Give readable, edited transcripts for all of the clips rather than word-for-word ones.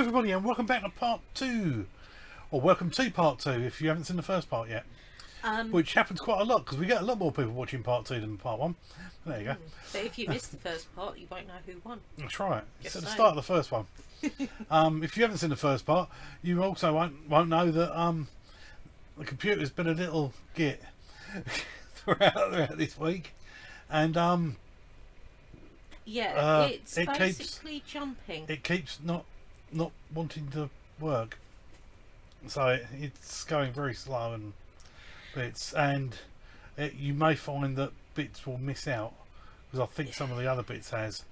everybody, and welcome back to part 2, or welcome to part 2 if you haven't seen the first part yet, which happens quite a lot because we get a lot more people watching part 2 than part 1. There you go. But if you missed the first part, you won't know who won. That's right. It's Just at the saying. start of the first one. If you haven't seen the first part, you also won't know that the computer's been a little git throughout this week, and it's it basically jumping. It keeps not wanting to work, so it's going very slow and bits, and you may find that bits will miss out because I think some of the other bits has.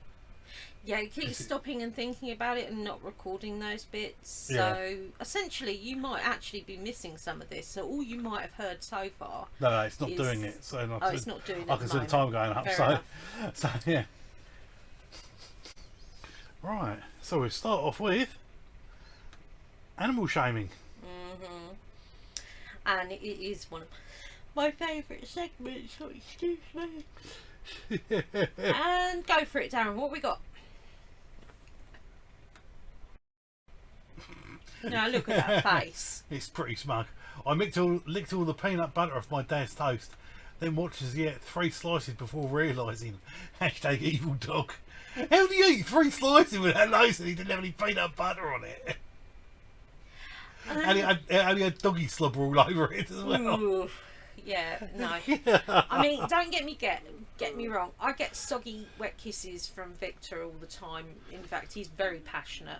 Yeah, it keeps stopping and thinking about it and not recording those bits. Yeah. So essentially, you might actually be missing some of this. So all you might have heard so far. No, it's not doing it. So it's not doing it. I can see the time going up. So yeah. Right. So we start off with animal shaming. And it is one of my favourite segments. So excuse me. And go for it, Darren. What we got? Now look at that face. It's pretty smug. I licked all the peanut butter off my dad's toast, then watched us eat 3 slices before realising. Hashtag evil dog. How do you eat 3 slices without noticing he didn't have any peanut butter on it? And he had doggy slobber all over it as well. Ooh, yeah, no. I mean, don't get me wrong. I get soggy wet kisses from Victor all the time. In fact, he's very passionate.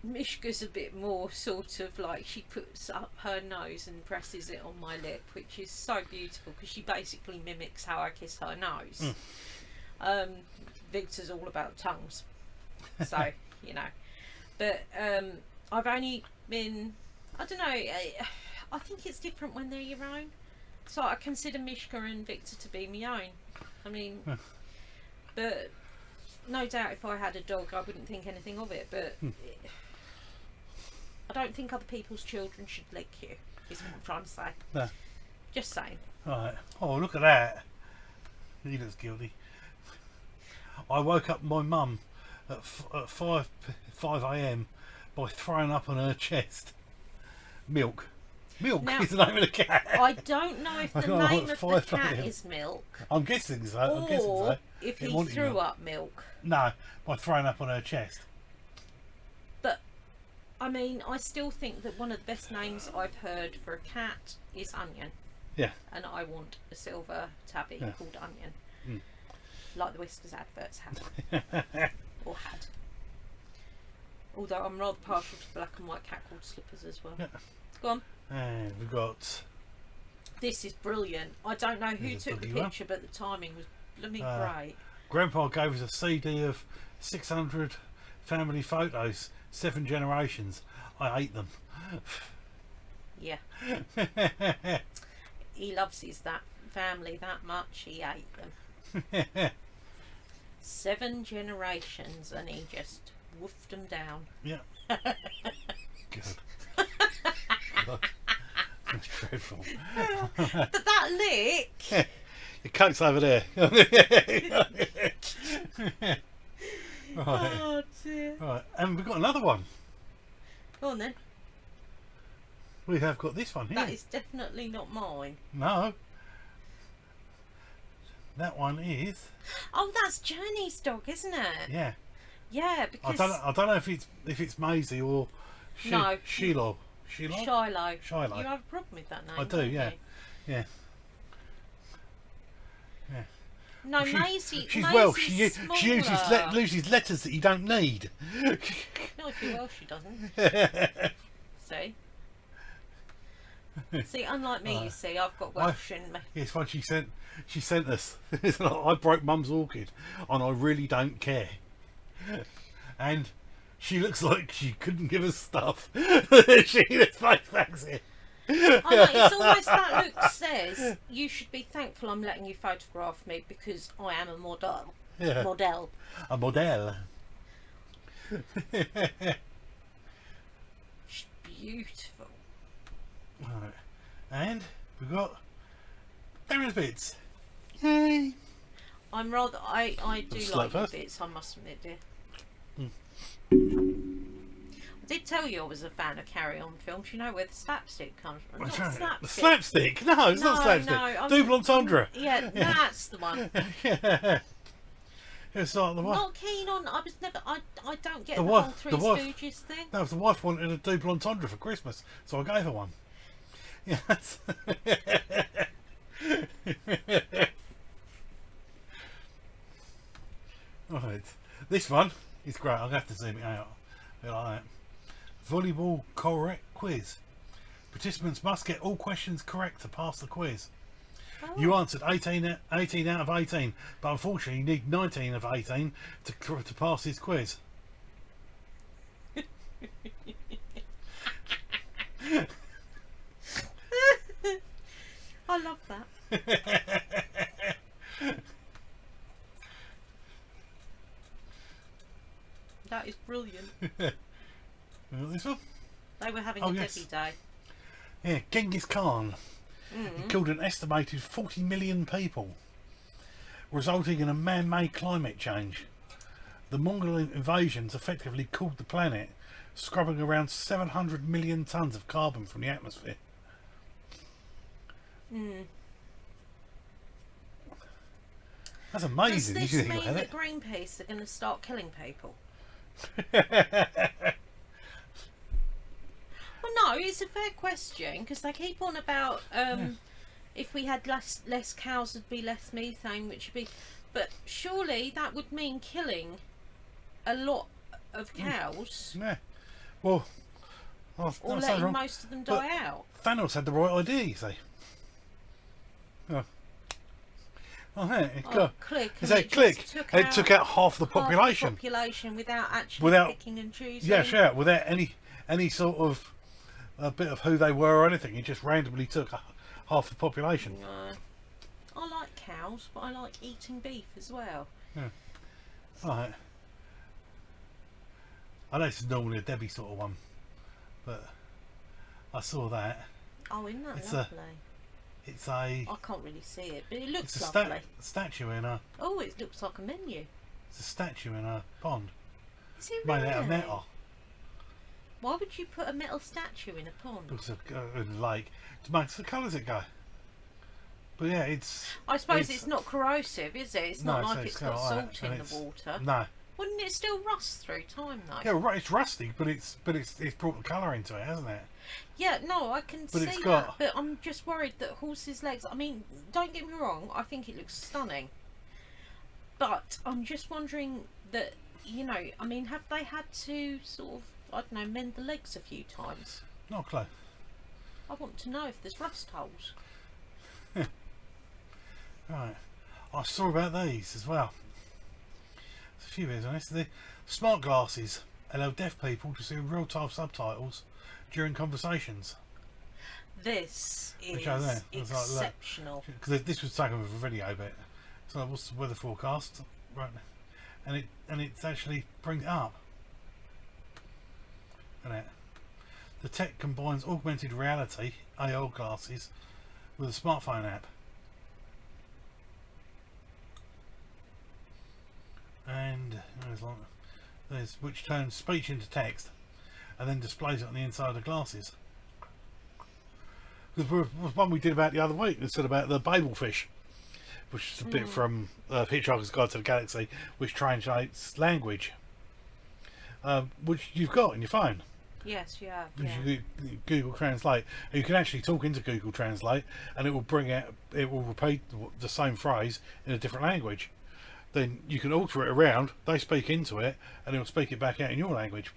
Mishka's a bit more sort of like, she puts up her nose and presses it on my lip, which is so beautiful because she basically mimics how I kiss her nose. Victor's all about tongues, so you know. But I've only been, I don't know, I think it's different when they're your own. So I consider Mishka and Victor to be my own. I mean, but no doubt if I had a dog I wouldn't think anything of it, but I don't think other people's children should lick you, is what I'm trying to say. No. Just saying. Right. Oh, look at that. He looks guilty. I woke up my mum at 5 a.m. by throwing up on her chest. Milk Now, is the name of the cat. I don't know if the name of the cat is Milk. I'm guessing so. Or if he threw up milk. No, by throwing up on her chest. But I mean, I still think that one of the best names I've heard for a cat is Onion. Yeah. And I want a silver tabby called Onion. Like the Whiskers adverts have. Or had. Although I'm rather partial to black and white cat called Slippers as well. Yeah. Go on. And we've got... This is brilliant. I don't know who took the picture, but the timing was blooming great. Grandpa gave us a CD of 600 family photos, 7 generations. I ate them. Yeah. He loves his family that much, he ate them. 7 generations, and he just woofed them down. Yeah. Good. That's dreadful. But that lick. Your coat's over there. Right. Oh dear. Right, and we've got another one. Go on then. We have got this one here. That is definitely not mine. No. That one is. Oh, that's Journey's dog, isn't it? Yeah. Yeah, because I don't know if it's Maisie or No. Shiloh. Shiloh. Shiloh. You have a problem with that name? I do, don't yeah. you? Yeah. Yeah. No, Well, Maisie. She's Maisie's Welsh. She smaller. uses letters that you don't need. No, if you're Welsh, she doesn't. See? See, unlike me, you see, I've got Welsh in me. It's fun. She sent us. It's like, I broke Mum's orchid, and I really don't care. And she looks like she couldn't give us stuff. Let's face it. I know, it's almost that look says, you should be thankful I'm letting you photograph me because I am a model. Yeah. Model. A model. She's beautiful. Right. And we've got Darren's bits. Yay! I'm rather, I do Slow like your first. bits, I must admit, dear. I did tell you I was a fan of carry-on films. You know where the slapstick comes from. Not slapstick. Slapstick? No, it's not slapstick. No, Double entendre. Yeah, that's the one. Yeah. It's like the wife. Not keen on. I was never. I don't get The the wife- whole Three the wife- Stooges thing. No, the wife wanted a double entendre for Christmas, so I gave her one. Yes. Right. This one is great. I'm going to have to zoom it out. A bit like that. Volleyball correct quiz. Participants must get all questions correct to pass the quiz. Oh. You answered 18 out of 18, but unfortunately you need 19 of 18 to pass this quiz. I love that. That is brilliant. This one? They were having Oh, a yes. Debbie day. Yeah, Genghis Khan. He killed an estimated 40 million people, resulting in a man-made climate change. The Mongol invasions effectively cooled the planet, scrubbing around 700 million tonnes of carbon from the atmosphere. That's amazing. Does You this think mean about that it. Greenpeace are going to start killing people? Well, no, it's a fair question because they keep on about if we had less cows, there'd be less methane, which would be. But surely that would mean killing a lot of cows, Yeah. Well, or that's letting wrong. most of them But die out. Thanos had the right idea, you see. Oh, yeah, it Click. Is and that it click? just took It took out half the population. population without actually Without- picking and choosing. Yeah, sure. Without any sort of a bit of who they were or anything, it just randomly took half the population. No. I like cows, but I like eating beef as well. Right. I know this is normally a Debbie sort of one, but I saw that. Oh, isn't that It's lovely? It's a I can't really see it, but it looks it's a lovely. statue in a Oh, it looks like a menu. it's a statue in a pond Is it made really? out of metal. Why would you put a metal statue in a pond? Looks like a lake. To match the colours it go. But yeah, it's. I suppose it's not corrosive, is it? It's not No, like so it's it's got not like that, salt in and the it's- water. No. Wouldn't it still rust through time though? Yeah, right. It's rusty, but it's brought the colour into it, hasn't it? Yeah, no, I can But see it's that, got- but I'm just worried that horses' legs. I mean, don't get me wrong, I think it looks stunning, but I'm just wondering that I mean, have they had to sort of mend the legs a few times? Not close. I want to know if there's rust holes. Right. I saw about these as well. There's a few bits on this. The smart glasses allow deaf people to see real-time subtitles during conversations. This is Which I know, it's like, look. exceptional. Because this was taken with a video bit. So what's the weather forecast? Right. And it actually brings it up. And it. The tech combines augmented reality AR glasses with a smartphone app. And there's which turns speech into text and then displays it on the inside of the glasses. Because was one we did about the other week. It said about the Babel fish, which is a bit from Hitchhiker's Guide to the Galaxy, which translates language, which you've got in your phone. Yes, you have. Which Yeah. you Google Translate. You can actually talk into Google Translate, and it will repeat the same phrase in a different language. Then you can alter it around. They speak into it, and it will speak it back out in your language.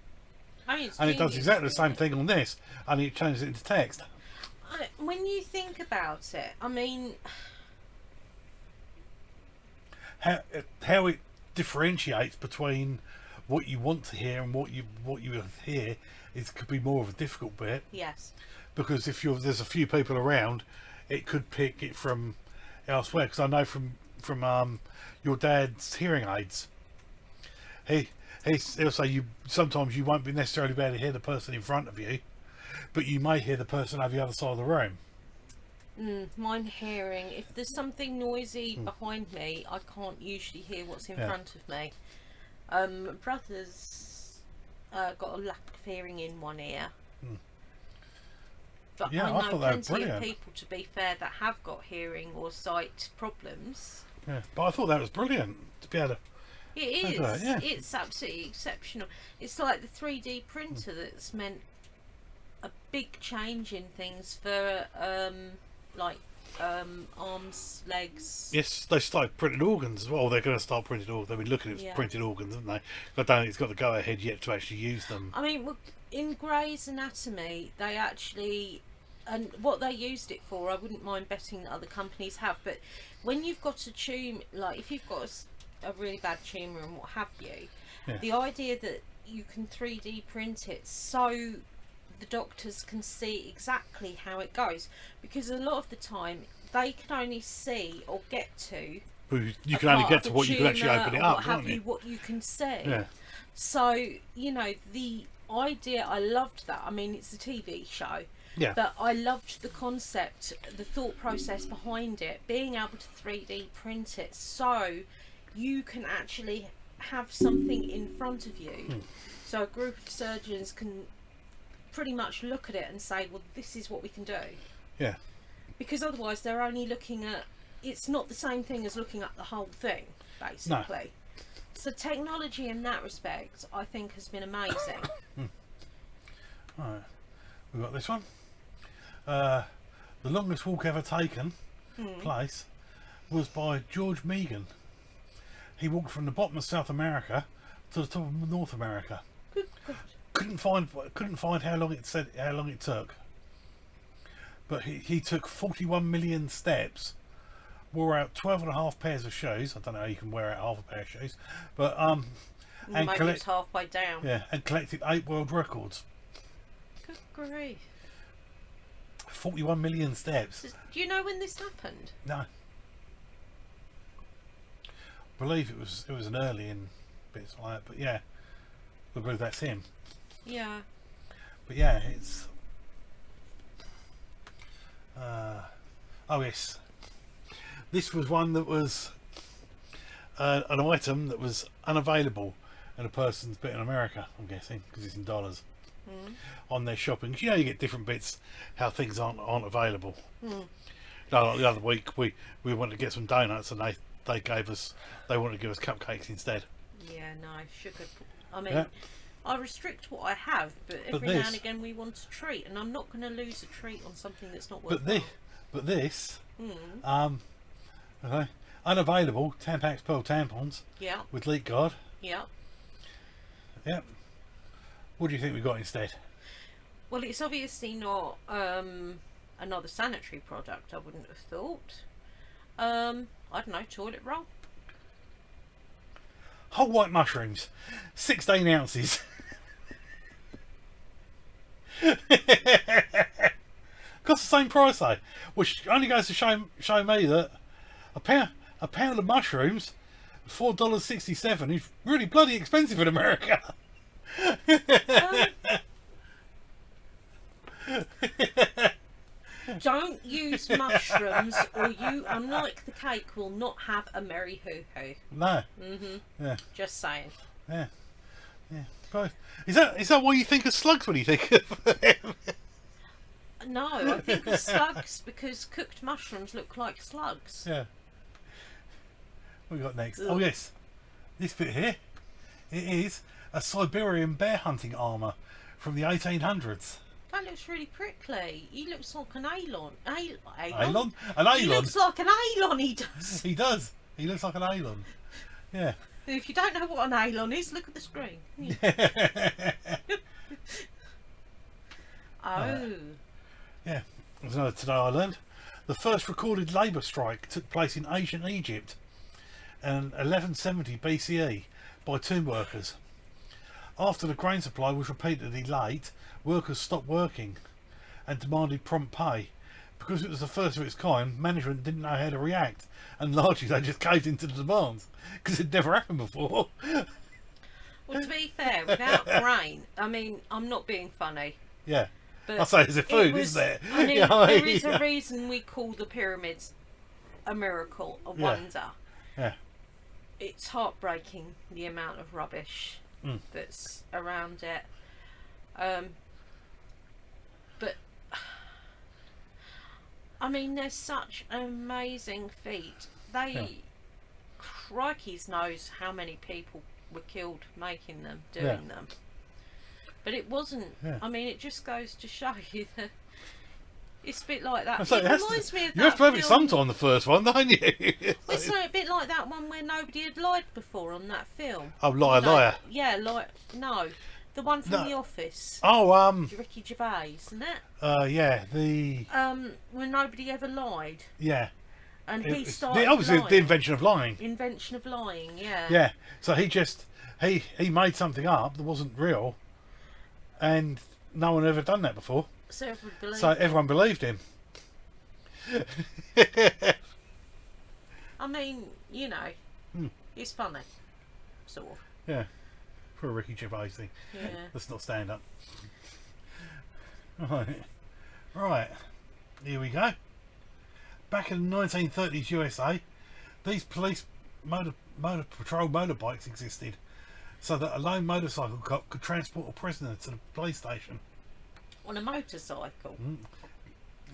I mean, it's And it does genius, exactly the same really. thing on this, and it changes it into text. When you think about it, I mean, How it differentiates between what you want to hear and what you hear could be more of a difficult bit, yes. because if there's a few people around, it could pick it from elsewhere. Because I know from your dad's hearing aids, he'll say sometimes you won't be necessarily be able to hear the person in front of you, but you may hear the person over the other side of the room. Mine hearing. If there's something noisy behind me, I can't usually hear what's in Yeah. front of me. Brothers got a lack of hearing in one ear. But Yeah, I I know thought they were plenty of brilliant. people, to be fair, that have got hearing or sight problems. Yeah, but I thought that was brilliant to be able to. It is. that, yeah. It's absolutely exceptional. It's like the 3D printer that's meant a big change in things for like arms, legs. Yes, they started printing organs as well. They're going to start printing organs. They've been looking at Yeah. printed organs, haven't they? I don't think it's got the go ahead yet to actually use them. I mean, well, in Grey's Anatomy, they actually, and what they used it for, I wouldn't mind betting that other companies have, but when you've got a tumour, like if you've got a really bad tumour and what have you, Yeah. the idea that you can 3D print it so the doctors can see exactly how it goes, because a lot of the time they can only see or get to But you a can only part get of to the what you can actually tumour open it or up, what can't have you? what you can see. Yeah. So, you know, the idea, I loved that. I mean, it's a TV show, Yeah. but I loved the concept, the thought process behind it, being able to 3D print it so you can actually have something in front of you. So a group of surgeons can pretty much look at it and say, well, this is what we can do. Yeah. Because otherwise they're only looking at, it's not the same thing as looking at the whole thing, basically. So technology in that respect, I think, has been amazing. Alright. We've got this one. The longest walk ever taken place was by George Megan. He walked from the bottom of South America to the top of North America. Good God. Couldn't find how long it took. But he took 41 million steps, wore out 12 and a half pairs of shoes. I don't know how you can wear out half a pair of shoes, but and Maybe it's halfway down. yeah, and collected 8 world records. Good grief. 41 million steps. Do you know when this happened? No. I believe it was an early in bits like that, but yeah, I believe that's him. Yeah. But yeah, it's oh yes, this was one that was an item that was unavailable in a person's bit in America, I'm guessing, because it's in dollars, on their shopping. 'Cause you know, you get different bits how things aren't available. No, like the other week we wanted to get some donuts and they wanted to give us cupcakes instead. Yeah, no, sugar. I mean, Yeah. I restrict what I have, but every now and again we want a treat, and I'm not going to lose a treat on something that's not worthwhile. But this okay, unavailable Tampax Pearl tampons Yeah, with leak guard. yeah. Yep. What do you think we got instead? Well, it's obviously not another sanitary product, I wouldn't have thought. I don't know, toilet roll? Whole white mushrooms, 16 ounces. Cost the same price though, which only goes to show me that a pound of mushrooms, $4.67, is really bloody expensive in America. Don't use mushrooms, or you, unlike the cake, will not have a merry hoo-hoo. No. Yeah. Just saying. Yeah. But is that what you think of slugs when you think of them? No, I think of slugs because cooked mushrooms look like slugs. Yeah. What we got next? Oh yes, this bit here. It is a Siberian bear hunting armour from the 1800s. That looks really prickly. He looks like an Alon. Alon? An He Alon? looks like an Alon, he does. He does. He looks like an Alon. Yeah. If you don't know what an Alon is, look at the screen. Oh. Yeah. There's another today I learned. The first recorded labour strike took place in ancient Egypt in 1170 BCE by tomb workers. After the grain supply was repeatedly late, workers stopped working and demanded prompt pay. Because it was the first of its kind, management didn't know how to react, and largely they just caved into the demands because it never happened before. Well, to be fair, without grain, I mean, I'm not being funny. Yeah. But I say it's a food, it was, isn't it? I mean, You know what I there mean? is a reason we call the pyramids a miracle, a wonder. Yeah. It's heartbreaking, the amount of rubbish that's around it. But I mean, they're such amazing feat. Crikey's knows how many people were killed making them, doing them. But it wasn't. I mean, it just goes to show you that it's a bit like that. So it reminds me of that. You have to have it film. sometime, the first one, don't you? Well, it's a bit like that one where nobody had lied before on that film. Oh, Liar. Yeah, no. The one from The Office. Oh, Ricky Gervais, isn't it? yeah, the... when nobody ever lied. Yeah. And he started obviously lying. the invention of lying. Invention of lying, yeah. Yeah, so he made something up that wasn't real, and no one ever done that before. So everyone believed him. I mean, you know, it's funny, sort of. Yeah, for a Ricky Gervais thing. Yeah. Let's not stand up. Right, here we go. Back in the 1930s USA, these police motor patrol motorbikes existed, so that a lone motorcycle cop could transport a prisoner to the police station. On a motorcycle?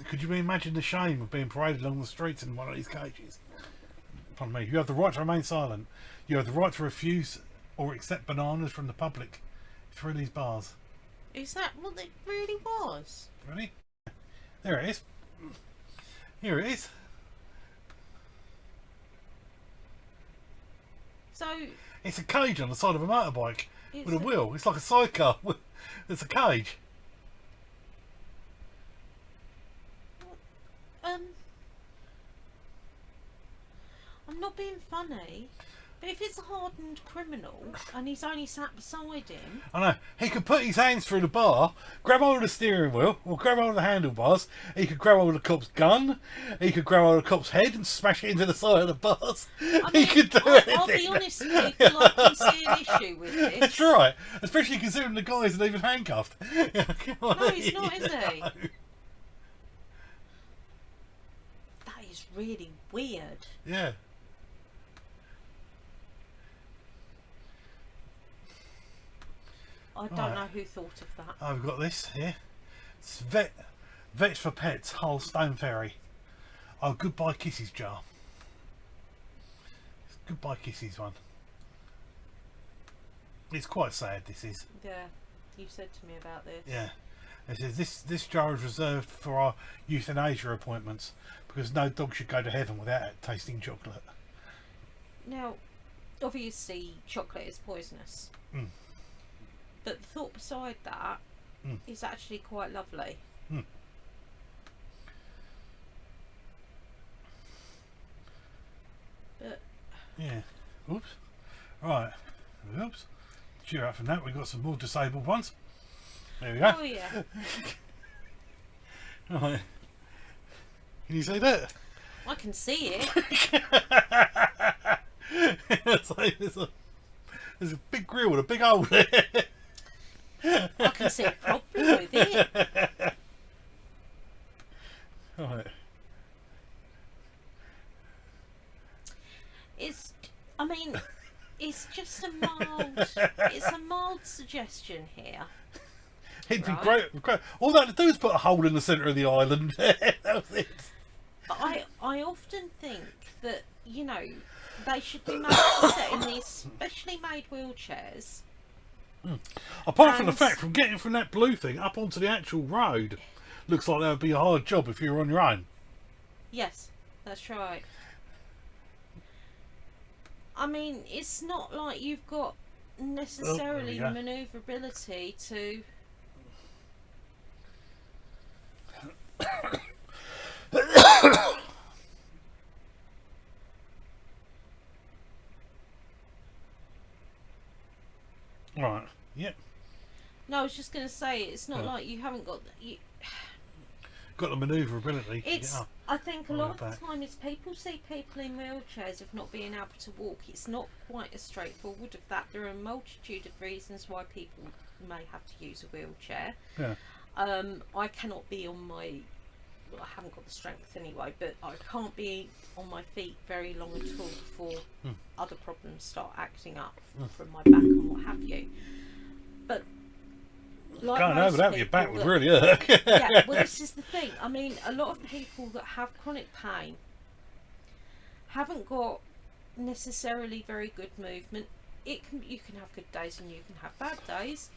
Could you imagine the shame of being paraded along the streets in one of these cages? Pardon me. You have the right to remain silent. You have the right to refuse or accept bananas from the public through these bars. Is that what it really was? Ready? There it is. Here it is. So it's a cage on the side of a motorbike with a wheel. It's like a sidecar. It's a cage. I'm not being funny, but if it's a hardened criminal and he's only sat beside him... I know. He could put his hands through the bar, grab hold of the steering wheel, or grab hold of the handlebars. He could grab hold of the cop's gun. He could grab hold of the cop's head and smash it into the side of the bars. He could do anything. I'll be honest, people, I can see an issue with this. That's right. Especially considering the guy isn't even handcuffed. No, he's not, is he? No. That is really weird. Yeah. I don't know who thought of that. I've got this here. It's Vets for Pets, Hull Stone Ferry. Oh, Goodbye Kisses jar. It's Goodbye Kisses one. It's quite sad, this is. Yeah, you said to me about this. Yeah. It says this jar is reserved for our euthanasia appointments because no dog should go to heaven without tasting chocolate. Now, obviously chocolate is poisonous. But the thought beside that is actually quite lovely. But yeah. Oops. Right. Oops. Cheer up from that. We've got some more disabled ones. There we go. Oh yeah. Right. Can you see that? I can see it. There's a big grill with a big hole there. I can see a problem with it. Right. I mean, it's just a mild suggestion here. It'd be great. All they had to do is put a hole in the centre of the island. That was it. But I often think that, you know, they should be made to sit in these specially made wheelchairs. Apart from the fact, from getting from that blue thing up onto the actual road, looks like that would be a hard job if you were on your own. Yes, that's right. I mean, it's not like you've got necessarily the manoeuvrability to... Right. Yep. No, I was just going to say, it's not like you haven't got... Got the manoeuvrability. I think a lot of the time it's people see people in wheelchairs of not being able to walk. It's not quite as straightforward of that. There are a multitude of reasons why people may have to use a wheelchair. Yeah. I cannot be on my well, I haven't got the strength anyway, but I can't be on my feet very long at all before other problems start acting up from my back and what have you. But like Going over that with your back would really hurt. Yeah, well, this is the thing. I mean, a lot of people that have chronic pain haven't got necessarily very good movement. You can have good days and you can have bad days,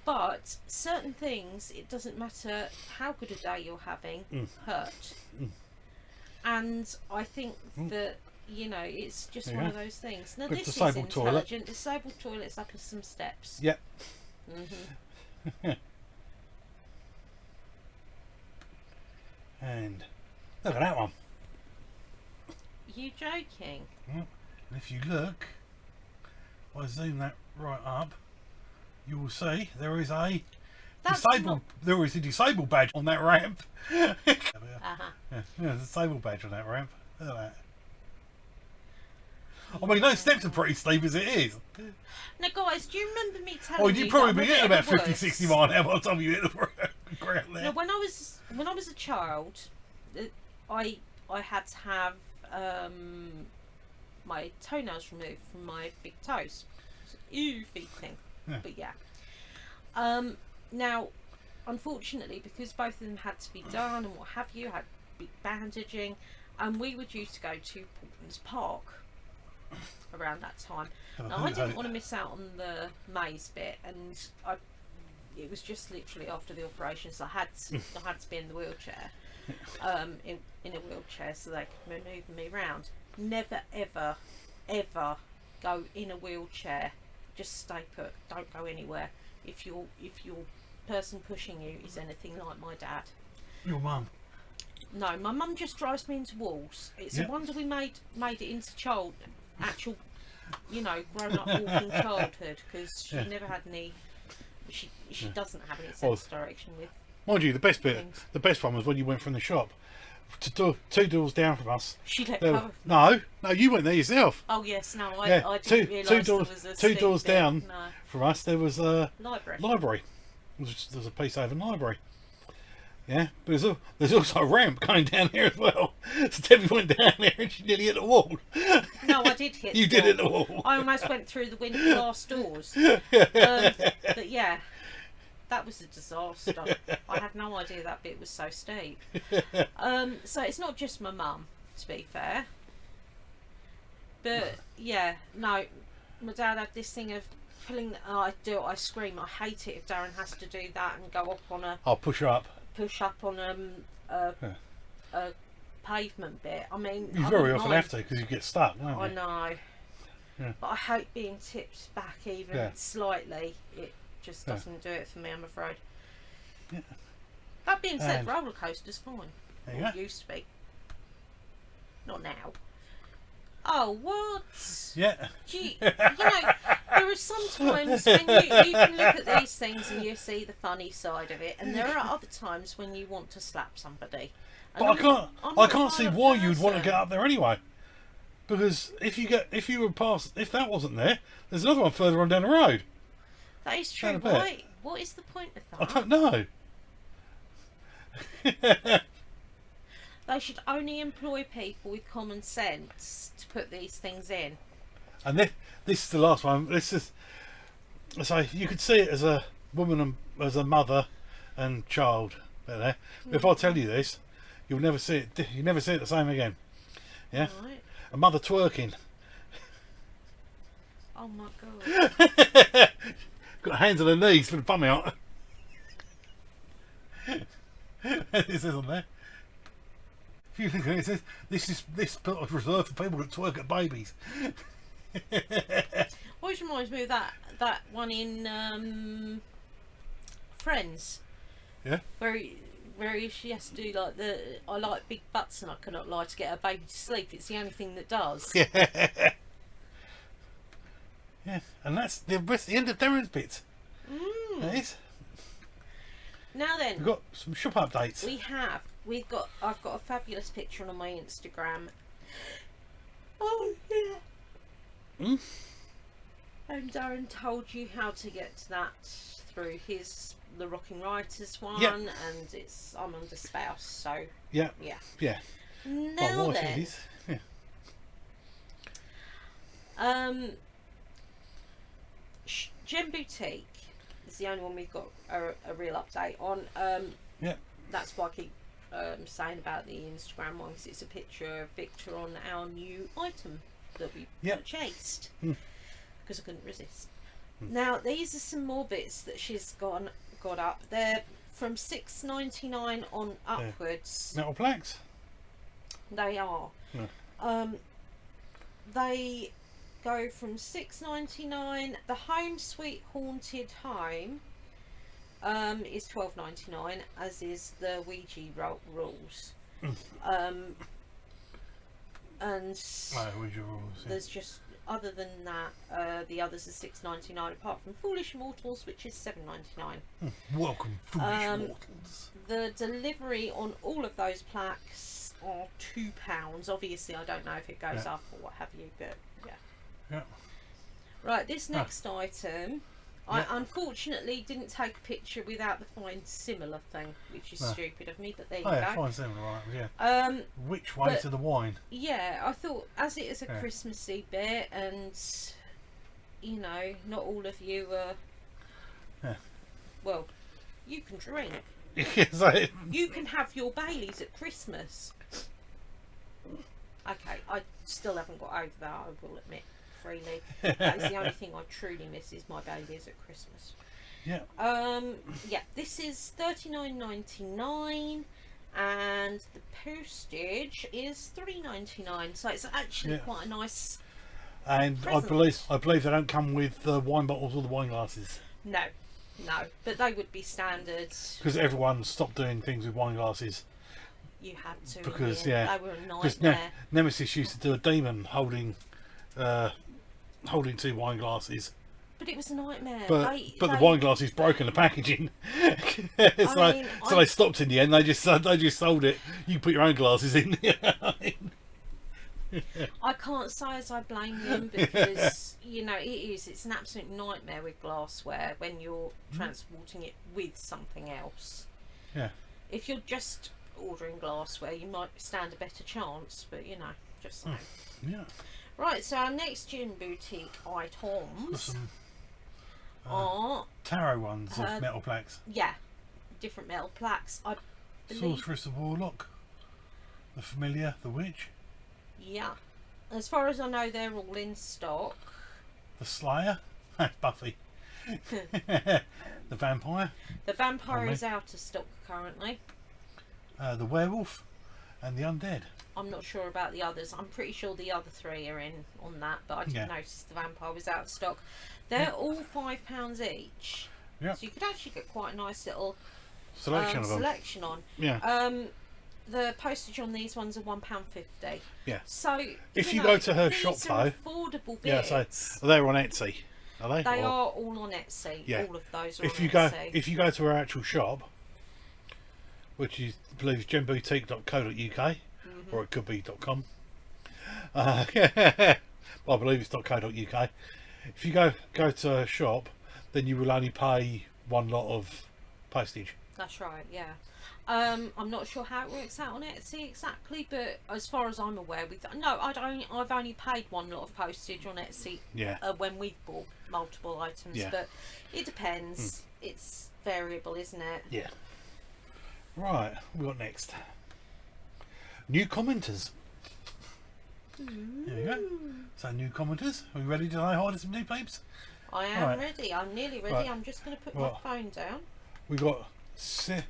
but certain things, it doesn't matter how good a day you're having, hurt. And I think that, you know, it's just one of those things. Now, Good this is disabled intelligent. toilet. Disabled toilet's up as some steps. Yep. And look at that one. You joking? And if you look, if I zoom that right up, you will see there is a disabled badge on that ramp. Yeah, there's a disabled badge on that ramp. Look at that. I mean, those steps are pretty steep as it is. Now, guys, do you remember me telling you? Oh, you'd probably that be I'm a getting bit about of a 50, wuss? 60 mile an hour by the time you hit the ground there. Now, when I was a child, I had to have my toenails removed from my big toes. It's an ew feet thing, but yeah. Now, unfortunately, because both of them had to be done and what have you, had big bandaging, and we were due to go to Portland's Park around that time. Now, I didn't want to miss out on the maze bit, and it was just literally after the operation, so I had to be in the wheelchair, in a wheelchair, so they could manoeuvre me around. Never ever go in a wheelchair. Just stay put. Don't go anywhere. If your person pushing you is anything like my dad. Your mum. No, my mum just drives me into walls. It's a wonder we made it into actual, you know, grown up walking childhood, because she never had any. She doesn't have any sense of direction with. Mind you, the best things. the best one was when you went from the shop to two doors down from us. She let go. No, you went there yourself. Oh yes, no, I didn't realise there was a two doors steep down bit. No. from us. There was a Library. There's a Peacehaven library. Yeah, but there's also a ramp going down there as well. So Debbie went down there and she nearly hit the wall. No, I did hit. You did hit the wall. I almost went through the window glass doors. But yeah, that was a disaster. I had no idea that bit was so steep. So it's not just my mum, to be fair. But yeah, no, my dad had this thing of pulling. I scream. I hate it if Darren has to do that and go up on a. I'll push up on a pavement bit. I mean, you very often have to because you get stuck, don't you? I know. Yeah. But I hate being tipped back even slightly. It just doesn't do it for me, I'm afraid. Yeah. That being said, roller coasters fine. There you go. Used to be. Not now. Oh, what? Yeah. You know, there are some times when you can look at these things and you see the funny side of it, and there are other times when you want to slap somebody. And But I can't see why you'd want to get up there anyway. Because if that wasn't there, there's another one further on down the road. That is true. Why? What is the point of that? I don't know. They should only employ people with common sense to put these things in. And this is the last one. This is, so you could see it as a woman and as a mother and child. But if I tell you this, you'll never see it. You never see it the same again. Yeah. Right. A mother twerking. Oh my god. Got hands on her knees for the bum out. It says on there. If you look at it, it says this part is reserved for people that twerk at babies. Always reminds me of that one in Friends. Yeah. Where she has to do like I like big butts and I cannot lie to get her baby to sleep. It's the only thing that does. Yeah. Yeah, and that's the end of Darren's bit. That is. Now then, We've got some shop updates. I've got a fabulous picture on my Instagram. Oh yeah. And Darren told you how to get to that through the Rocking Writers one, Yep. and I'm under spouse, so Yeah. yeah. Yeah. Now wife then, is. Yeah. Gem Boutique is the only one we've got a real update on. Yeah. That's why I keep saying about the Instagram one, because it's a picture of Victor on our new item that we purchased, because I couldn't resist. Now these are some more bits that she's got up. They're from $6.99 on upwards. Metal plaques. They are. Yeah. They go from $6.99. The Home Sweet Haunted Home is $12.99, as is the Ouija rules. And Ouija rules. there's just, other than that, the others are $6.99, apart from Foolish Mortals, which is $7.99. Welcome, foolish mortals. The delivery on all of those plaques are £2. Obviously, I don't know if it goes up or what have you, but yeah. Yeah. Right, this next item, I unfortunately didn't take a picture without the find similar thing, which is stupid of me, but there you go. Fine, similar, right? Yeah. Which way to the wine? Yeah, I thought, as it is a Christmassy bit, and you know, not all of you are. Well, you can drink. You can have your Baileys at Christmas. Okay, I still haven't got over that, I will admit freely. That is the only thing I truly miss, is my Baileys at Christmas. Yeah. Yeah, this is $39.99 and the postage is $3.99, so it's actually quite a nice And present. I believe they don't come with the wine bottles or the wine glasses. No, but they would be standard. Because everyone stopped doing things with wine glasses. You had to. Because they were a because nightmare. Nemesis used to do a demon holding two wine glasses. But it was a nightmare. But the wine glasses broke in the packaging. So they stopped in the end. They just sold it. You put your own glasses in. I can't say as I blame them, because you know it's an absolute nightmare with glassware when you're transporting it with something else. Yeah. If you're just ordering glassware, you might stand a better chance, but you know, just saying. Yeah. Right, so our next Gin Boutique items are tarot ones of metal plaques. Yeah, different metal plaques. I believe. Sorceress, the Warlock, the Familiar, the Witch. Yeah, as far as I know, they're all in stock. The Slayer, Buffy. The Vampire. The Vampire is out of stock currently. The Werewolf, and the Undead. I'm not sure about the others. I'm pretty sure the other three are in on that, but I did notice the Vampire was out of stock. They're all £5 each. Yeah. So you could actually get quite a nice little selection of them. Selection on. Yeah. The postage on these ones are £1.50. Yeah. So if you go to her shop though, affordable bits. yeah, so they're on Etsy, are they? They are all on Etsy. Yeah. All of those are if on you Etsy. if you go to her actual shop, which is I believe is gemboutique.co.uk, or it could be .com. I believe it's .co.uk. If you go to her shop, then you will only pay one lot of postage. That's right, yeah. I'm not sure how it works out on Etsy exactly, but as far as I'm aware, I've only paid one lot of postage on Etsy. Yeah. When we've bought multiple items, Yeah. but it depends. It's variable, isn't it? Yeah. Right, what we got next? New commenters. There we go. So new commenters. Are we ready to say hi to some new peeps? I am Right. ready. I'm nearly ready. Right. I'm just going to put Right. my phone down. We got Ceranon.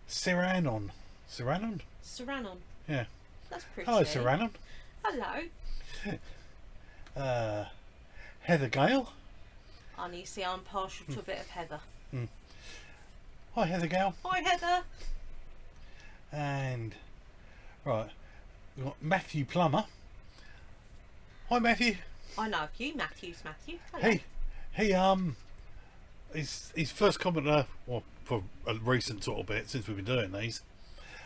Ceranon? Serranon. Yeah. That's pretty. Hello, Ceranon. Hello. Heather Gale. And you see, I'm partial to a bit of Heather. Hi, Heather Gale. Hi, Heather. And right, we've got Matthew Plummer. Hi, Matthew. I know a few Matthew. Hello. His first commenter, well, for a recent sort of bit since we've been doing these.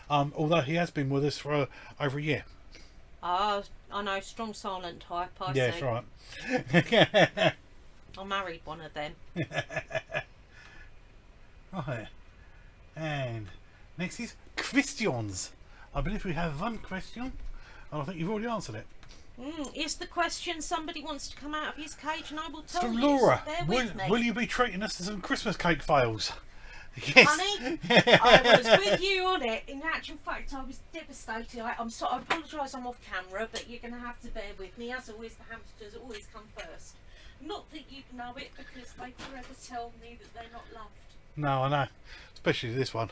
Although he has been with us for over a year. Ah, I know, strong silent type, I Yeah, see. that's right. I married one of them. Right. And next is questions. I believe we have one question. And I think you've already answered it. Is the question somebody wants to come out of his cage and I will It's tell from you, Laura. so bear with me. Will you be treating us to some Christmas cake fails? Yes. Honey, I was with you on it. In actual fact, I was devastated. I apologise I'm off camera, but you're going to have to bear with me. As always, the hamsters always come first. Not that you'd know it, because they forever tell me that they're not loved. No, I know. Especially this one.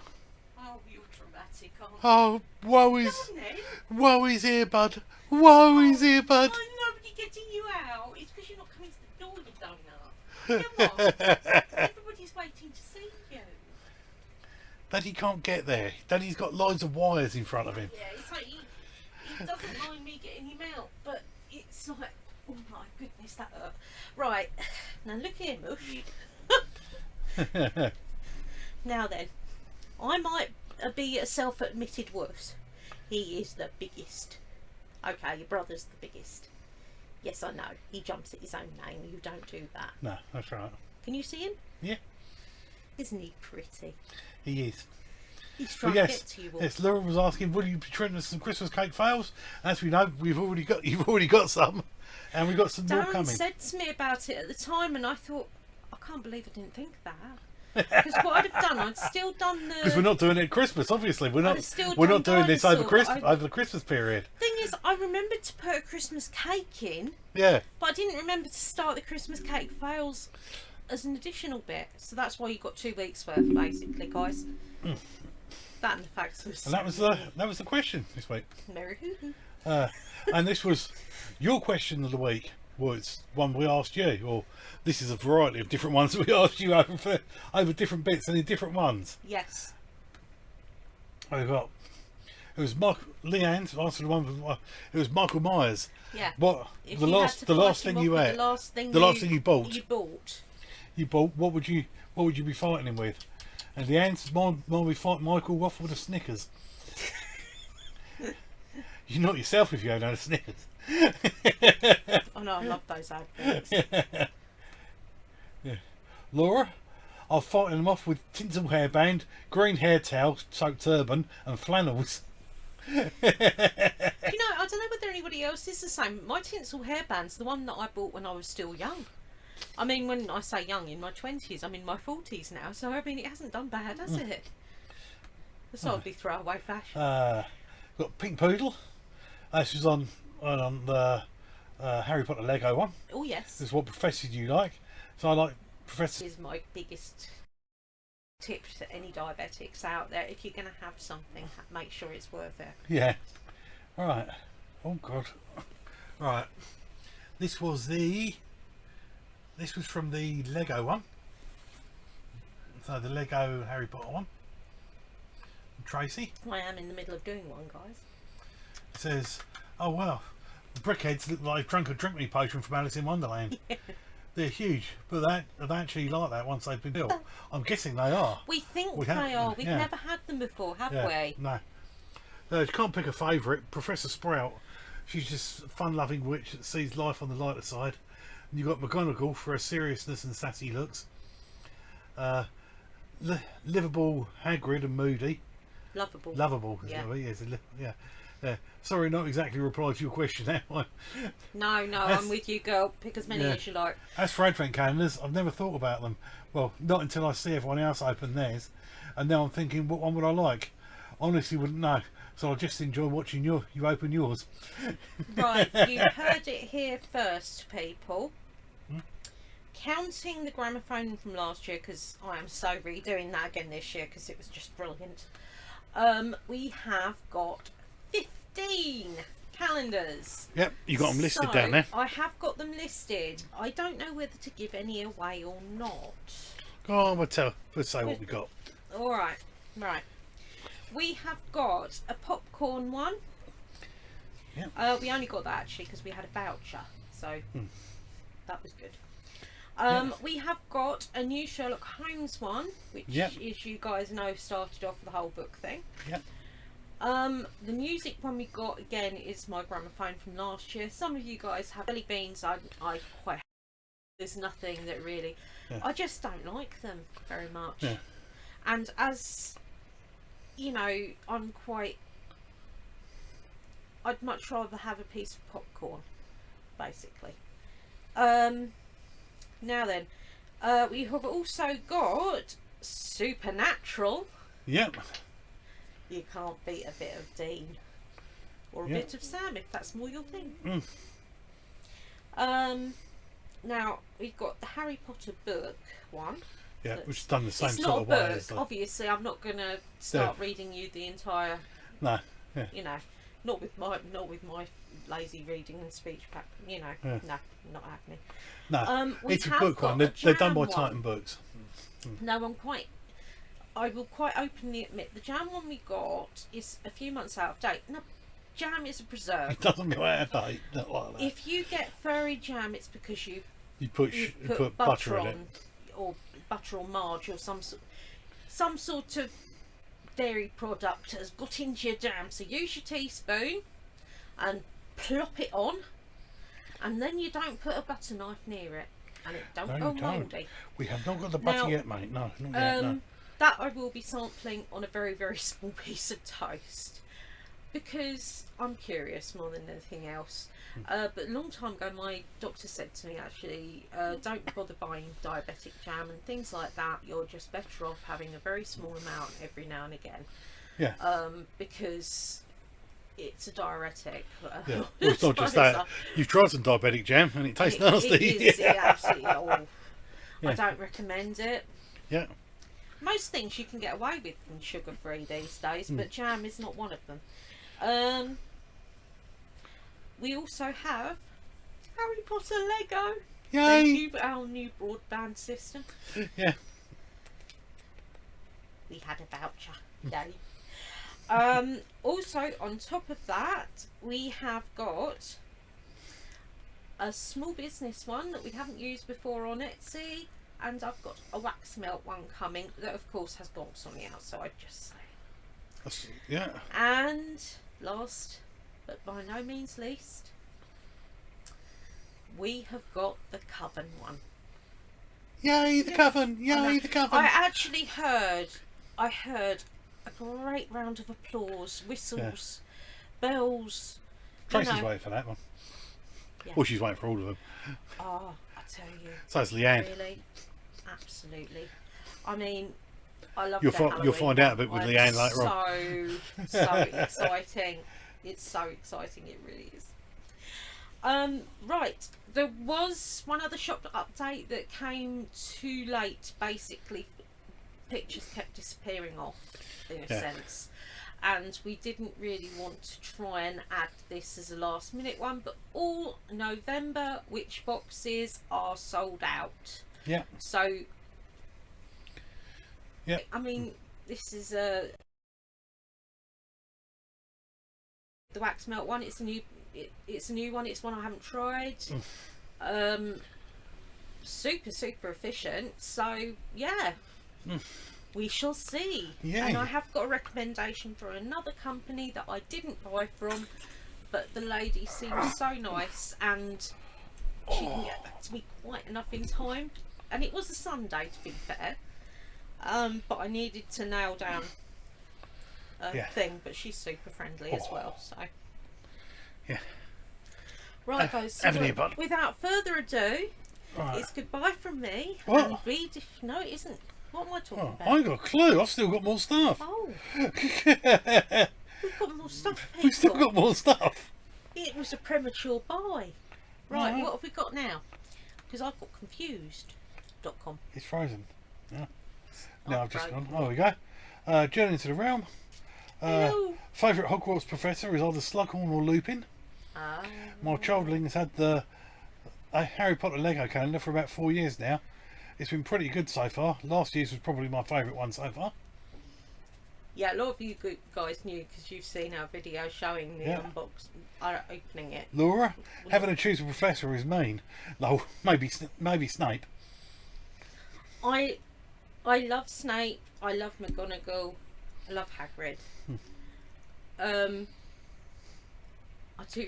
Oh, you're dramatic, aren't you? Oh, woe is... Come on, then. Woe is here, bud. Woe is here, bud. Oh, nobody getting you out. It's because you're not coming to the door, you donut. Come on. Everybody's waiting to see you. Daddy can't get there. Daddy's got lines of wires in front of him. Yeah, it's like he doesn't mind me getting him out, but it's like, oh my goodness, that hurt. Right, now look here, Mush. Now then, I might be a self-admitted wuss. He is the biggest. Okay, your brother's the biggest. Yes, I know. He jumps at his own name. You don't do that. No, that's right. Can you see him? Yeah. Isn't he pretty? He is. He's trying But to get to you all. yes, Laura was asking, will you be treating us some Christmas cake fails? As we know, you've already got some, and we've got some more Darren coming. said to me about it at the time, and I thought, I can't believe I didn't think that. Because what I'd have done, I'd still done the. Because we're not doing it at Christmas, obviously. We're not done doing this over dinosaur. over the Christmas period. Thing is, I remembered to put a Christmas cake in, Yeah. but I didn't remember to start the Christmas cake fails as an additional bit. So that's why you got 2 weeks worth, basically, guys. That and the facts was. And that was the question this week. Merry hoo hoo. And this was your question of the week. Was one we asked you, or this is a variety of different ones that we asked you over different bits and in different ones. Yes. I got. It was Leanne's answered the one. It was Michael Myers. Yeah. What If the you had last to the fight last him thing off you with had, the last thing you bought. You bought. You bought. What would you be fighting him with? And the answer, mine we fight Michael off with a Snickers. You're not yourself if you don't know a Snickers. Oh no, I love those adverts. Yeah. Laura, I'm fighting them off with tinsel hairband, green hair towel, soaked turban, and flannels. You know, I don't know whether anybody else is the same. My tinsel hairband's the one that I bought when I was still young. I mean, when I say young, in my 20s, I'm in my 40s now, so I mean, it hasn't done bad, has it? It's oddly throwaway fashion. Got Pink Poodle. This was on the Harry Potter Lego one. Oh yes. This is what Professor you like. So I like Professor. This is my biggest tip to any diabetics out there. If you're going to have something, make sure it's worth it. Yeah. All right. Oh God. Right. This was from the Lego one. So the Lego Harry Potter one. Tracy. I am in the middle of doing one, guys. It says, "Oh wow, the brickheads look like drunk a drink me potion from Alice in Wonderland." Yeah. They're huge, but they actually like that once they've been built. I'm guessing they are. We think they are. We've never had them before, have we? No. You can't pick a favourite. Professor Sprout, she's just a fun-loving witch that sees life on the lighter side. And you've got McGonagall for her seriousness and sassy looks. Livable Hagrid and Moody. Lovable. Yeah. Sorry, not exactly replied to your question now. No, I'm with you, girl. Pick as many as you like. As for Advent calendars, I've never thought about them. Well, not until I see everyone else open theirs. And now I'm thinking, what one would I like? Honestly, wouldn't know. So I'll just enjoy watching you open yours. Right, you heard it here first, people. Counting the gramophone from last year, because I am so redoing that again this year because it was just brilliant. We have got 15 calendars. Yep, you got them listed down there. I have got them listed. I don't know whether to give any away or not. Go on, let's say what we got. Alright, right. We have got a popcorn one. Yep. We only got that actually because we had a voucher, so that was good. We have got a new Sherlock Holmes one, which, as you guys know, started off the whole book thing. Yep. The music one we got again is my gramophone from last year. Some of you guys have jelly beans. I quite. There's nothing that really. Yeah. I just don't like them very much. Yeah. And as you know, I'd much rather have a piece of popcorn, basically. Now then, we have also got Supernatural. Yep. You can't beat a bit of Dean or a Yep. bit of Sam if that's more your thing. Mm. Now we've got the Harry Potter book one. Yeah, which has done the same It's sort not a of way book. as the... Obviously, I'm not going to start reading you the entire. No. Yeah. You know, not with my lazy reading and speech pack. You know, Yeah. no, not happening. No. We It's a have book got one. a They're done jam by one. Titan Books. No, I will quite openly admit the jam one we got is a few months out of date. Now, jam is a preserve. It doesn't go out of date. Not like that. If you get furry jam, it's because You you've put butter in on, it. or butter or marge, or some sort of dairy product has got into your jam. So use your teaspoon and plop it on, and then you don't put a butter knife near it, and it don't No, go you don't. mouldy. We have not got the butter Now, yet, mate. No, not yet. No. That I will be sampling on a very, very small piece of toast because I'm curious more than anything else. But a long time ago, my doctor said to me, actually, don't bother buying diabetic jam and things like that. You're just better off having a very small amount every now and again. Yeah. Because it's a diuretic. Yeah. Well, it's not just that. You've tried some diabetic jam and it tastes nasty. It is, Yeah. it absolutely. Oh, Yeah. I don't recommend it. Yeah. Most things you can get away with from sugar-free these days, but jam is not one of them. We also have Harry Potter Lego. Yay! Our new broadband system. Yeah. We had a voucher. Yay. Also, on top of that, we have got a small business one that we haven't used before on Etsy, and I've got a wax melt one coming that of course has gonks on the outside, just saying. Yeah. And last but by no means least, we have got the Coven one. Yay, the Coven! Yay, the Coven! I heard a great round of applause, whistles, bells. Tracy's waiting for that one. Yeah. Well, she's waiting for all of them. Oh, I tell you. So is Leanne. Really? Absolutely. I mean, I love You'll the you'll Halloween find out a bit one. with Leanne later on. So exciting. It's so exciting, it really is. Right, there was one other shop update that came too late. Basically, pictures kept disappearing off in a sense, and we didn't really want to try and add this as a last minute one, but all November witch boxes are sold out. Yeah. So yeah, I mean, this is the wax melt one. It's a new one. It's one I haven't tried. Super efficient. So yeah, we shall see. Yay. And I have got a recommendation for another company that I didn't buy from, but the lady seems so nice and she can get back to me quite enough in time. And it was a Sunday, to be fair. But I needed to nail down a thing, but she's super friendly as well, so yeah. Right guys, so without further ado, it's goodbye from me. What? And read no it isn't. What am I talking about? I ain't got a clue. I've still got more stuff. Oh, we've got more stuff, people. We've still got more stuff. It was a premature buy. Right, what have we got now? Because I got confused.com. It's frozen. Yeah. Now I've just gone. Oh, we go. Journey into the Realm. Favourite Hogwarts professor is either Slughorn or Lupin. My childling has had the Harry Potter Lego calendar for about 4 years now. It's been pretty good so far. Last year's was probably my favourite one so far. Yeah, a lot of you guys knew because you've seen our video showing the opening it. Laura, having to choose a professor is mean. No, maybe Snape. I love Snape. I love McGonagall. I love Hagrid. I do.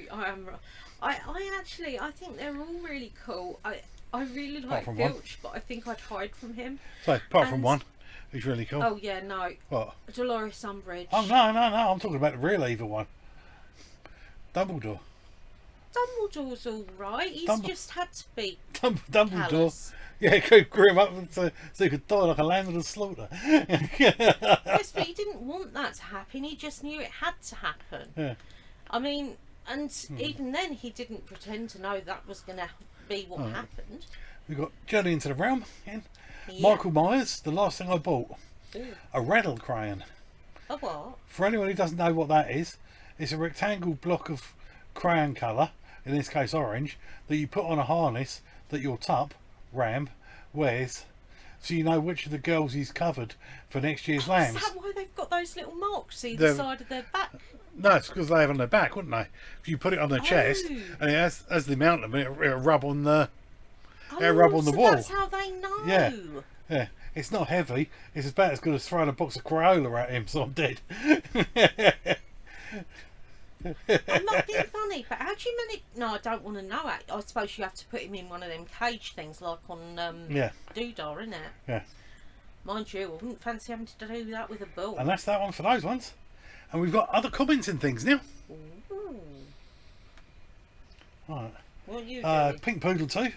I think they're all really cool. I really like from one. Cwtch, but I think I'd hide from him. So apart from And- one, who's really cool. Oh yeah, no, What? Dolores Umbridge. Oh no! I'm talking about the real evil one. Dumbledore. Dumbledore's all right. He's just had to be Dumbledore. callous. Yeah, grew him up so he could die like a lamb in a slaughter. Yes, but he didn't want that to happen. He just knew it had to happen. Yeah. I mean, and even then, he didn't pretend to know that was going to be what happened. We've got Journey into the Realm again. Yeah. Michael Myers, the last thing I bought. Ooh. A rattle crayon. A what? For anyone who doesn't know what that is, it's a rectangle block of crayon colour, in this case orange, that you put on a harness that your tup, Ram, wears, so you know which of the girls he's covered for next year's lambs. Is that why they've got those little marks either side of their back? No, it's because they have on their back, wouldn't they? If you put it on their chest, and as they mount them, it'll rub on the rub on the wall. That's how they know. Yeah. It's not heavy. It's about as good as throwing a box of Crayola at him, so I'm dead. I'm not being funny, but how do you manage? No, I don't want to know. I suppose you have to put him in one of them cage things, like on Doodah, isn't it? Yeah. Mind you, I wouldn't fancy having to do that with a bull. And that's that one for those ones. And we've got other comments and things now. Ooh. Right. What are you doing? Pink Poodle 2. It's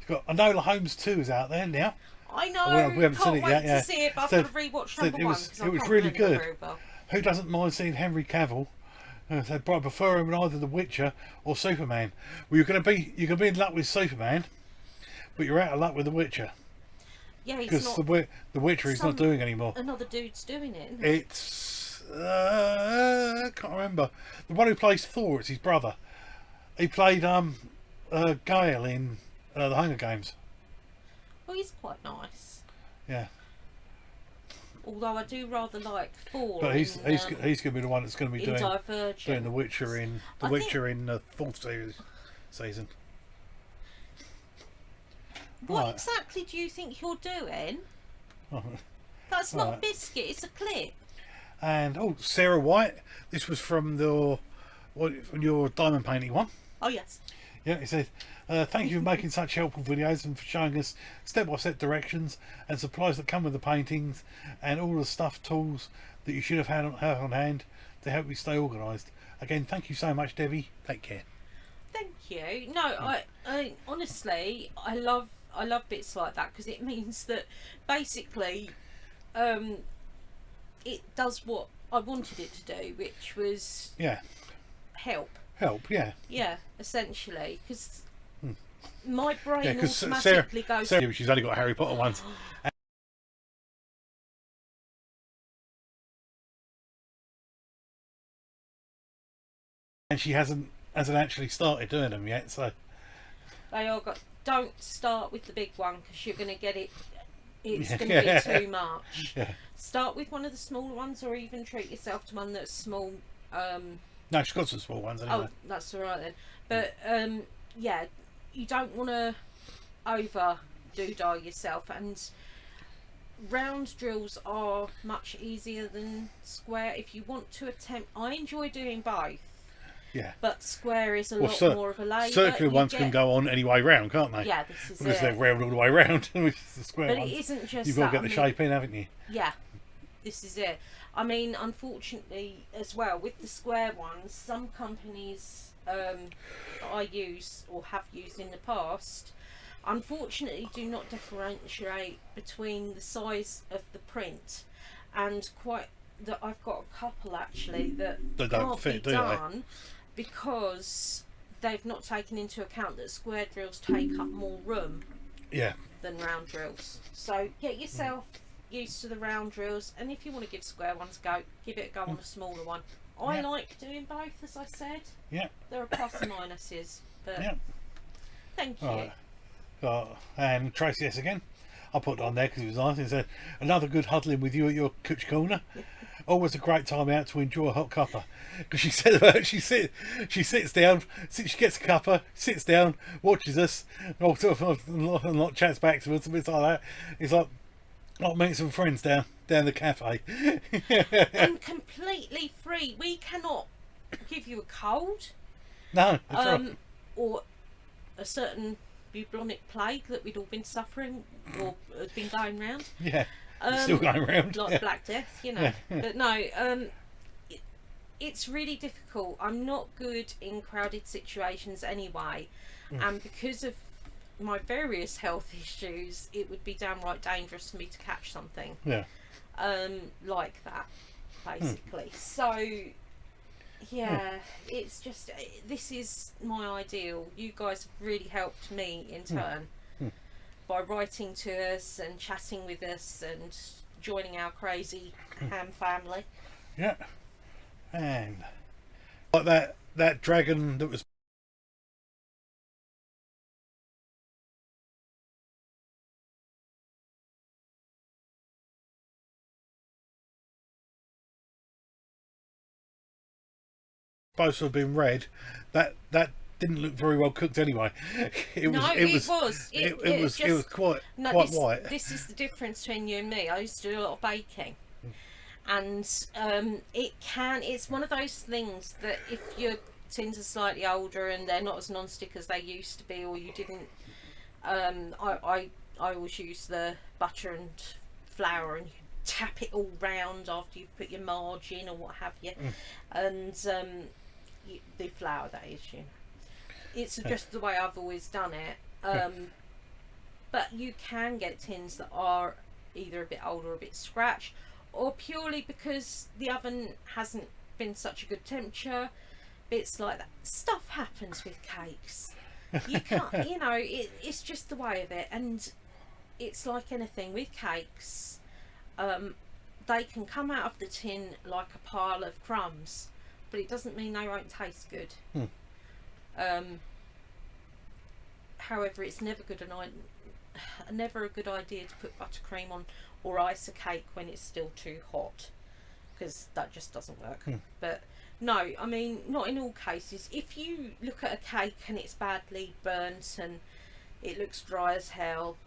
got Enola Holmes 2 is out there now. I know. We haven't can't seen it wait yet. to Yeah. see it, but So- I've got to rewatch number it one. was 'Cause I it was can't really remember good. very well. Who doesn't mind seeing Henry Cavill? So, but I prefer him in either The Witcher or Superman. Well, you're going to be in luck with Superman, but you're out of luck with The Witcher Yeah, he's because not. the Witcher he's not doing anymore. Another dude's doing it. Isn't It's I can't remember the one who plays Thor. It's his brother. He played Gale in the Hunger Games. Well, he's quite nice. Yeah, Although I do rather like Thor. but he's in, going to be the one that's going to be in doing Divergent. The Witcher in I think- the fourth season. What Right. exactly do you think you're doing? Oh. That's not a Right. biscuit. It's a clip. And Sarah White. This was from your diamond painting one. Oh yes. Yeah, it said, thank you for making such helpful videos and for showing us step-by-step directions and supplies that come with the paintings and all the stuff, tools that you should have had on hand to help you stay organised. Again, thank you so much, Debbie. Take care. Thank you. No, I honestly, I love bits like that because it means that basically, it does what I wanted it to do, which was help. Help, yeah. Yeah, essentially, because my brain Because automatically goes. Sarah, she's only got Harry Potter ones. And she hasn't actually started doing them yet, so They all got. Don't start with the big one because you're going to get it. It's Yeah. going to be too much. yeah. Start with one of the smaller ones, or even treat yourself to one that's small. No, she's got some small ones anyway. Oh, that's all right then. But yeah, you don't want to overdo yourself, and round drills are much easier than square. If you want to attempt, I enjoy doing both. Yeah. But square is a lot more of a labour. Circular ones can go on any way round, can't they? Yeah, this is Because it. they're round all the way round. Which is the square But ones. it isn't just You've got to that. get the shape in, haven't you? Yeah, this is it. I mean, unfortunately, as well, with the square ones, some companies that I use or have used in the past, unfortunately, do not differentiate between the size of the print and that I've got a couple actually that They don't can't fit, be do they? done because they've not taken into account that square drills take up more room Yeah. than round drills. So get yourself used to the round drills, and if you want to give square ones a go, give it a go on a smaller one. I like doing both, as I said. Yeah. There are plus and minuses, but Yeah. thank you. Right. And Tracy S again. I put it on there because it was nice. It said, another good huddling with you at your Cwtch Corner. Always a great time out to enjoy a hot cuppa. Because she said about she sits down, she gets a cuppa, sits down, watches us, and all sort of and chats back to us and bits like that. It's like I'll meet some friends down the cafe. And completely free. We cannot give you a cold. No, that's right. Or a certain bubonic plague that we'd all been suffering or had been going round. Yeah, it's still going round. Like Black Death, you know. But no, it's really difficult. I'm not good in crowded situations anyway, and because of my various health issues, it would be downright dangerous for me to catch something. Yeah. Like that, basically. So, yeah, it's just, this is my ideal. You guys have really helped me in turn by writing to us and chatting with us and joining our crazy ham family. Yeah. And like that dragon that was supposed to have been red, that didn't look very well cooked anyway. It was quite white. This is the difference between you and me. I used to do a lot of baking, and it's one of those things that if your tins are slightly older and they're not as non-stick as they used to be, or you didn't, I always use the butter and flour and you tap it all round after you've put your margarine or what have you, and the flour, that is, you know. It's just the way I've always done it. But you can get tins that are either a bit old or a bit scratched, or purely because the oven hasn't been such a good temperature. Bits like that. Stuff happens with cakes. You can't, you know, it's just the way of it. And it's like anything with cakes. They can come out of the tin like a pile of crumbs, but it doesn't mean they won't taste good. However, it's never a good idea to put buttercream on or ice a cake when it's still too hot, because that just doesn't work. But no, I mean, not in all cases. If you look at a cake and it's badly burnt and it looks dry as hell,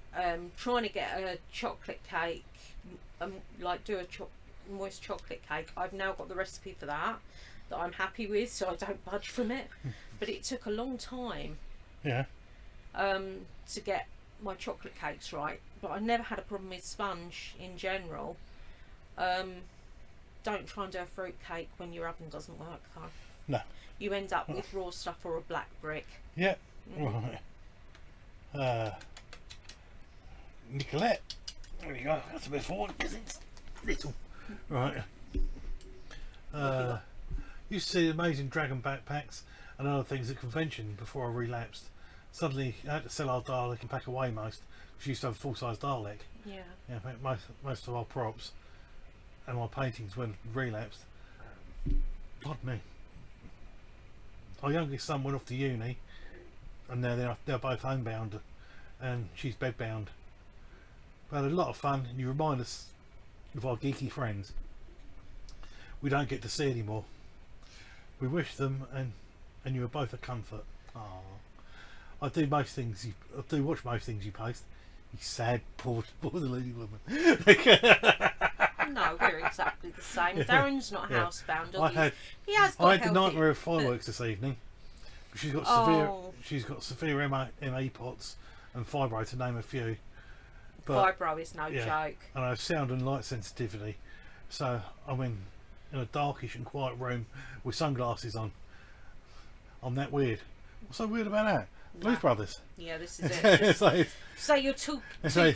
trying to get a chocolate cake, like do a moist chocolate cake, I've now got the recipe for that I'm happy with, so I don't budge from it. But it took a long time to get my chocolate cakes right, but I never had a problem with sponge in general. Don't try and do a fruit cake when your oven doesn't work though. No. You end up with raw stuff or a black brick. Yeah. Right. Nicolette. There you go. That's a bit forward because it's little. Right. Used to see amazing dragon backpacks and other things at convention before I relapsed. Suddenly I had to sell our Dalek and pack away most. She used to have a full-size Dalek. Yeah. Yeah, most of our props and my paintings when relapsed. God me. Our youngest son went off to uni, and now they're both homebound, and she's bedbound. We had a lot of fun, and you remind us of our geeky friends we don't get to see anymore. We wish them and you are both a comfort. Aww. I do watch most things you post. You sad, poor deluded woman. No, we're exactly the same. Darren's not housebound. He has got I had the healthy, nightmare of fireworks this evening. She's got severe MA pots and fibro, to name a few. But, fibro is no joke. And I have sound and light sensitivity, so I'm in a darkish and quiet room with sunglasses on. I'm that weird. What's so weird about that? Blues Brothers. Yeah, this is it. Say you're too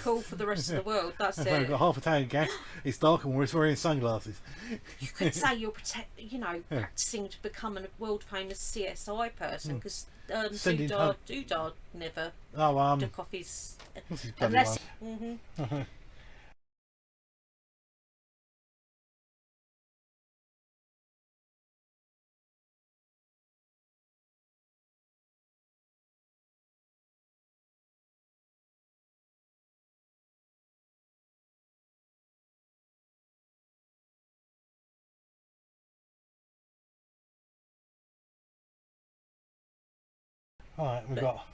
cool for the rest of the world. That's it. I've got half a tank of gas. It's dark and we're wearing sunglasses. You could say you're practicing to become a world famous CSI person, because Doodad never took off his unless. Alright, we've got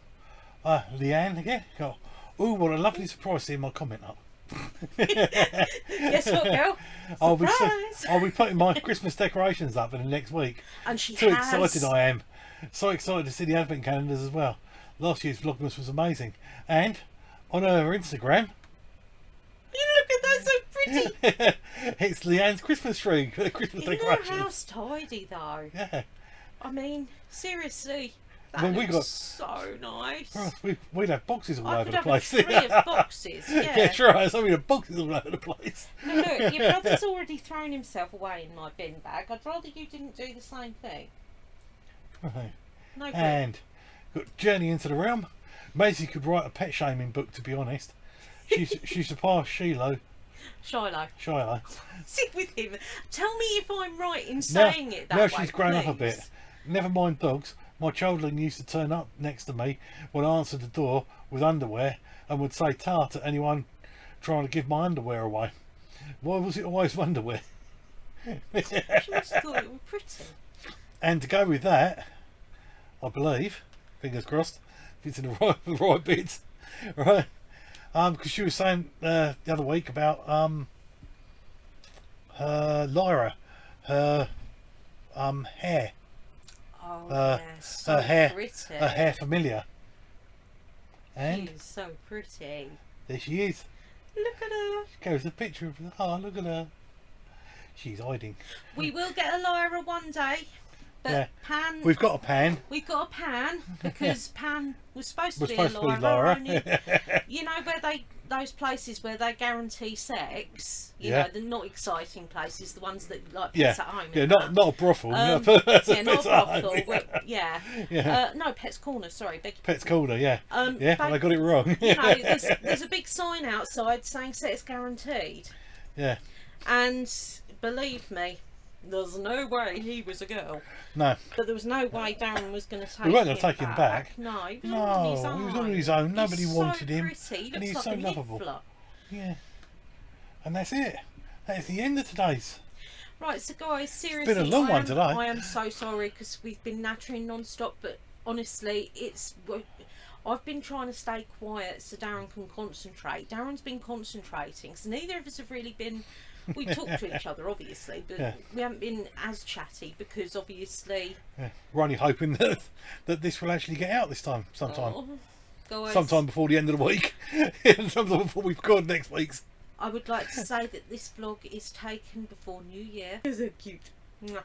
Leanne again. Got, ooh, what a lovely surprise seeing my comment up. Guess what, girl? I'll Surprise! be putting my Christmas decorations up in the next week. And she Too has. excited I am. So excited to see the advent calendars as well. Last year's Vlogmas was amazing. And on her Instagram, Look at that, so pretty. it's Leanne's Christmas tree, the Christmas Isn't decorations. her house tidy though? Yeah. I mean, seriously, that When we looks got- so nice. Christ, we'd have boxes all I over could the have place. a tree of boxes. Yeah. Yeah, sure. So we'd have boxes all over the place. Now look, your brother's already thrown himself away in my bin bag. I'd rather you didn't do the same thing. Right. No good. And got Journey into the Realm. Maisie could write a pet shaming book, to be honest. She surpassed Shiloh. Shiloh. Sit with him. Tell me if I'm right in Now, saying it that now way. she's grown up a bit. please. Never mind dogs. My children used to turn up next to me when I answered the door with underwear and would say "ta" to anyone trying to give my underwear away. Why was it always underwear? She must have thought it was pretty. And to go with that, I believe, fingers crossed, if it's in the right bits, right? Because she was saying the other week about her Lyra, her hair, Oh, her yes, so hair, pretty. her hair familiar. And She's so pretty. there she is. Look at her. Goes a picture of her. Oh, look at her. She's hiding. We will get a Lyra one day, but Yeah. Pan. We've got a pan. We've got a Pan because Pan was supposed to Was be supposed a to be Lyra. Lyra. Only, you know where those places where they guarantee sex. You Yeah. know, the not exciting places, the ones that like Yeah, pets at home. yeah, and not that. a brothel. Yeah, not a brothel. Yeah. Yeah. No, Pets Corner. Sorry, beg your Pet's Corner, yeah. Yeah, but, I got it wrong. you know, there's a big sign outside saying sex guaranteed, Yeah. and believe me, there's no way he was a girl. No. But there was no way Darren was going to take him We weren't going to take him back. No, he was No, on his own. he was on his own. Nobody He's wanted so him. Pretty. He And looks he's like so a lovable. niffler. Yeah. And that's it. That is the end of today's. Right, so guys, seriously, been a long one today. I am so sorry because we've been nattering non-stop, but honestly, I've been trying to stay quiet so Darren can concentrate. Darren's been concentrating, so neither of us have really been. We talk to each other, obviously, but Yeah. we haven't been as chatty because obviously. Yeah. We're only hoping that this will actually get out this time, sometime. Oh, guys, Sometime before the end of the week. Sometime before we've got next week's. I would like to say that this vlog is taken before New Year. Is it cute? Mwah.